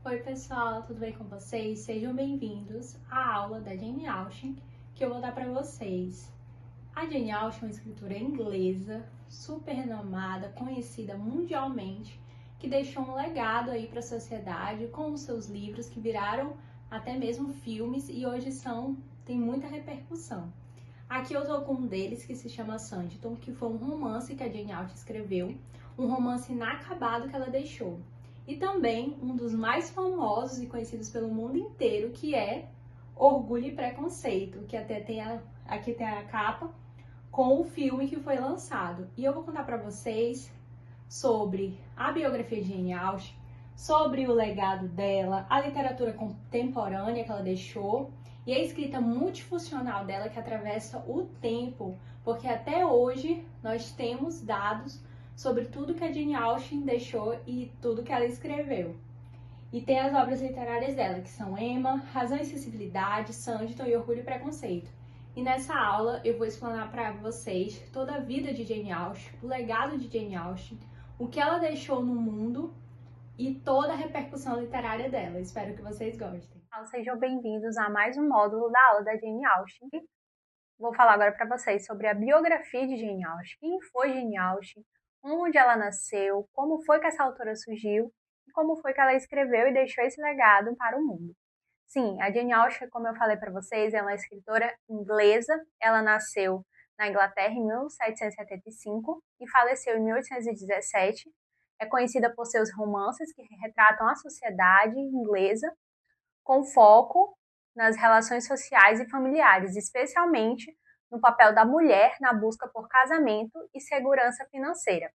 Oi pessoal, tudo bem com vocês? Sejam bem-vindos à aula da Jane Austen que eu vou dar para vocês. A Jane Austen é uma escritora inglesa, super renomada, conhecida mundialmente, que deixou um legado aí para a sociedade com os seus livros que viraram até mesmo filmes e hoje tem muita repercussão. Aqui eu tô com um deles que se chama Sanditon, que foi um romance que a Jane Austen escreveu, um romance inacabado que ela deixou. E também um dos mais famosos e conhecidos pelo mundo inteiro, que é Orgulho e Preconceito, que até aqui tem a capa com o filme que foi lançado. E eu vou contar para vocês sobre a biografia de Jane Austen, sobre o legado dela, a literatura contemporânea que ela deixou e a escrita multifuncional dela que atravessa o tempo, porque até hoje nós temos dados sobre tudo que a Jane Austen deixou e tudo que ela escreveu. E tem as obras literárias dela, que são Emma, Razão e Sensibilidade, Sanditon e Orgulho e Preconceito. E nessa aula eu vou explanar para vocês toda a vida de Jane Austen, o legado de Jane Austen, o que ela deixou no mundo e toda a repercussão literária dela. Espero que vocês gostem. Então, sejam bem-vindos a mais um módulo da aula da Jane Austen. Vou falar agora para vocês sobre a biografia de Jane Austen, quem foi Jane Austen, onde ela nasceu, como foi que essa autora surgiu e como foi que ela escreveu e deixou esse legado para o mundo. Sim, a Jane Austen, como eu falei para vocês, é uma escritora inglesa. Ela nasceu na Inglaterra em 1775 e faleceu em 1817. É conhecida por seus romances que retratam a sociedade inglesa, com foco nas relações sociais e familiares, especialmente no papel da mulher na busca por casamento e segurança financeira.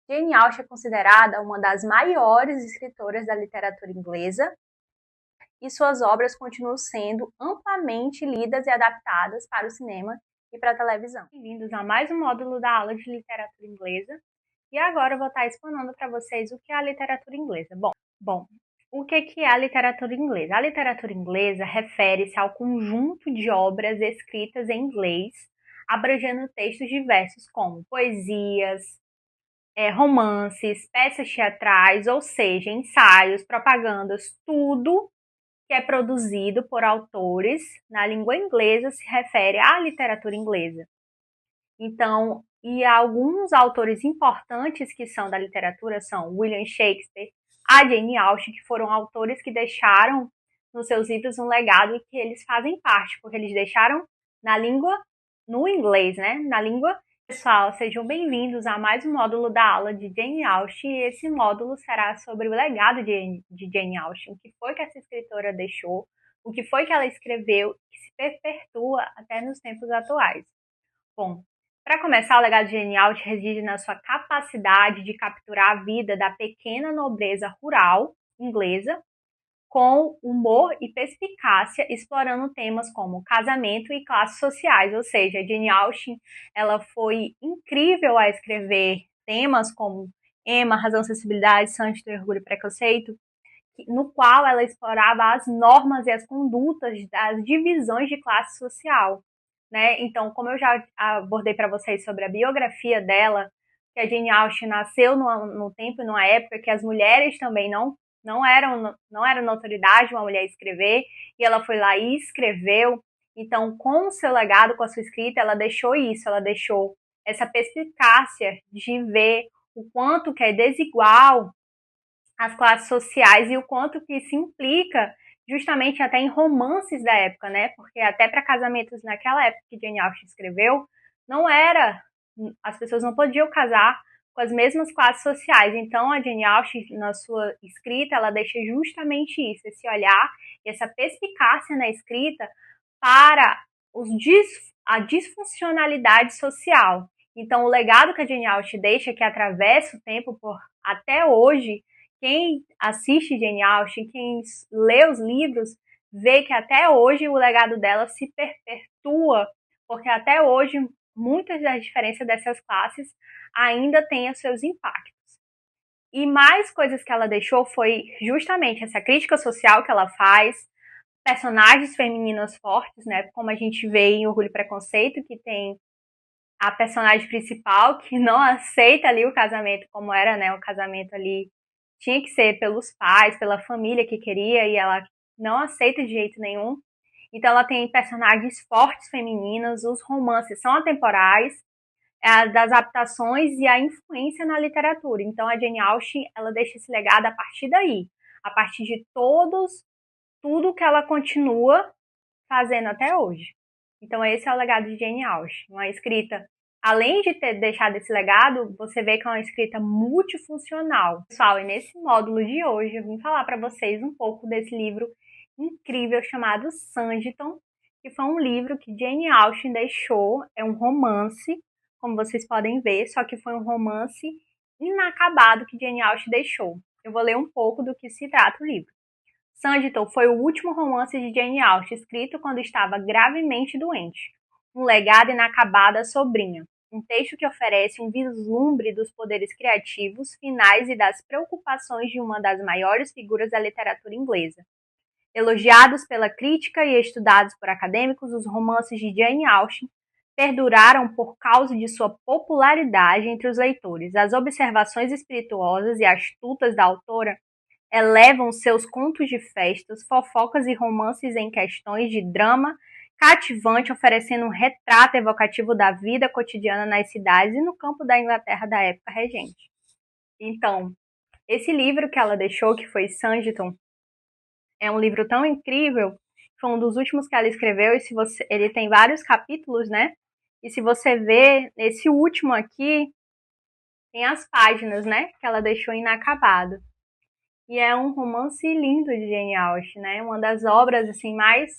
Jane Austen é considerada uma das maiores escritoras da literatura inglesa e suas obras continuam sendo amplamente lidas e adaptadas para o cinema e para a televisão. Bem-vindos a mais um módulo da aula de literatura inglesa. E agora eu vou estar explanando para vocês o que é a literatura inglesa. Bom, o que é a literatura inglesa? A literatura inglesa refere-se ao conjunto de obras escritas em inglês, abrangendo textos diversos como poesias, romances, peças teatrais, ou seja, ensaios, propagandas, tudo que é produzido por autores na língua inglesa se refere à literatura inglesa. Então, e alguns autores importantes que são da literatura são William Shakespeare, a Jane Austen, que foram autores que deixaram nos seus livros um legado e que eles fazem parte, porque eles deixaram no inglês, né? Na língua. Pessoal, sejam bem-vindos a mais um módulo da aula de Jane Austen, e esse módulo será sobre o legado de Jane Austen, o que foi que essa escritora deixou, o que foi que ela escreveu, que se perpetua até nos tempos atuais. Bom, para começar, o legado de Jane Austen reside na sua capacidade de capturar a vida da pequena nobreza rural inglesa com humor e perspicácia, explorando temas como casamento e classes sociais. Ou seja, Jane Austen ela foi incrível a escrever temas como Emma, Razão, Sensibilidade, Sanditon, Orgulho e Preconceito, no qual ela explorava as normas e as condutas das divisões de classe social. Né? Então, como eu já abordei para vocês sobre a biografia dela, que a Jane Austen nasceu no tempo e numa época que as mulheres também não era notoriedade uma mulher escrever, e ela foi lá e escreveu. Então, com o seu legado, com a sua escrita, ela deixou isso, ela deixou essa perspicácia de ver o quanto que é desigual as classes sociais e o quanto que se implica justamente até em romances da época, né? Porque até para casamentos naquela época que Jane Austen escreveu, as pessoas não podiam casar com as mesmas classes sociais. Então, a Jane Austen, na sua escrita, ela deixa justamente isso, esse olhar e essa perspicácia na escrita para a disfuncionalidade social. Então, o legado que a Jane Austen deixa, que atravessa o tempo por até hoje, quem assiste Jane Austen, quem lê os livros, vê que até hoje o legado dela se perpetua, porque até hoje muitas das diferenças dessas classes ainda têm os seus impactos. E mais coisas que ela deixou foi justamente essa crítica social que ela faz, personagens femininas fortes, né? Como a gente vê em Orgulho e Preconceito, que tem a personagem principal que não aceita ali o casamento como era, né? O casamento ali tinha que ser pelos pais, pela família que queria, e ela não aceita de jeito nenhum. Então ela tem personagens fortes femininas, os romances são atemporais, das adaptações e a influência na literatura. Então a Jane Austen, ela deixa esse legado a partir daí, a partir de tudo que ela continua fazendo até hoje. Então esse é o legado de Jane Austen, uma escrita, além de ter deixado esse legado, você vê que é uma escrita multifuncional. Pessoal, e nesse módulo de hoje eu vim falar para vocês um pouco desse livro incrível chamado Sanditon, que foi um livro que Jane Austen deixou, é um romance, como vocês podem ver, só que foi um romance inacabado que Jane Austen deixou. Eu vou ler um pouco do que se trata o livro. Sanditon foi o último romance de Jane Austen escrito quando estava gravemente doente. Um legado inacabado à sobrinha. Um texto que oferece um vislumbre dos poderes criativos, finais e das preocupações de uma das maiores figuras da literatura inglesa. Elogiados pela crítica e estudados por acadêmicos, os romances de Jane Austen perduraram por causa de sua popularidade entre os leitores. As observações espirituosas e astutas da autora elevam seus contos de festas, fofocas e romances em questões de drama cativante, oferecendo um retrato evocativo da vida cotidiana nas cidades e no campo da Inglaterra da época regente. Então, esse livro que ela deixou, que foi Sanditon, é um livro tão incrível, foi um dos últimos que ela escreveu, e ele tem vários capítulos, né? E se você ver, nesse último aqui, tem as páginas, né? Que ela deixou inacabado. E é um romance lindo de Jane Austen, né? Uma das obras assim mais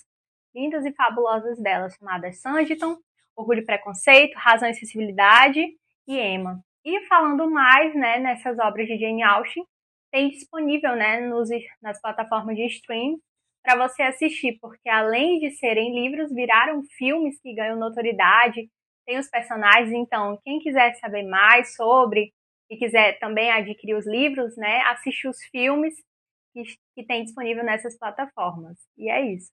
lindas e fabulosas dela, chamada Sanditon, Orgulho e Preconceito, Razão e Sensibilidade e Emma. E falando mais, né, nessas obras de Jane Austen, tem disponível, né, nas plataformas de stream para você assistir, porque além de serem livros, viraram filmes que ganham notoriedade, tem os personagens, então quem quiser saber mais sobre e quiser também adquirir os livros, né, assiste os filmes que tem disponível nessas plataformas. E é isso.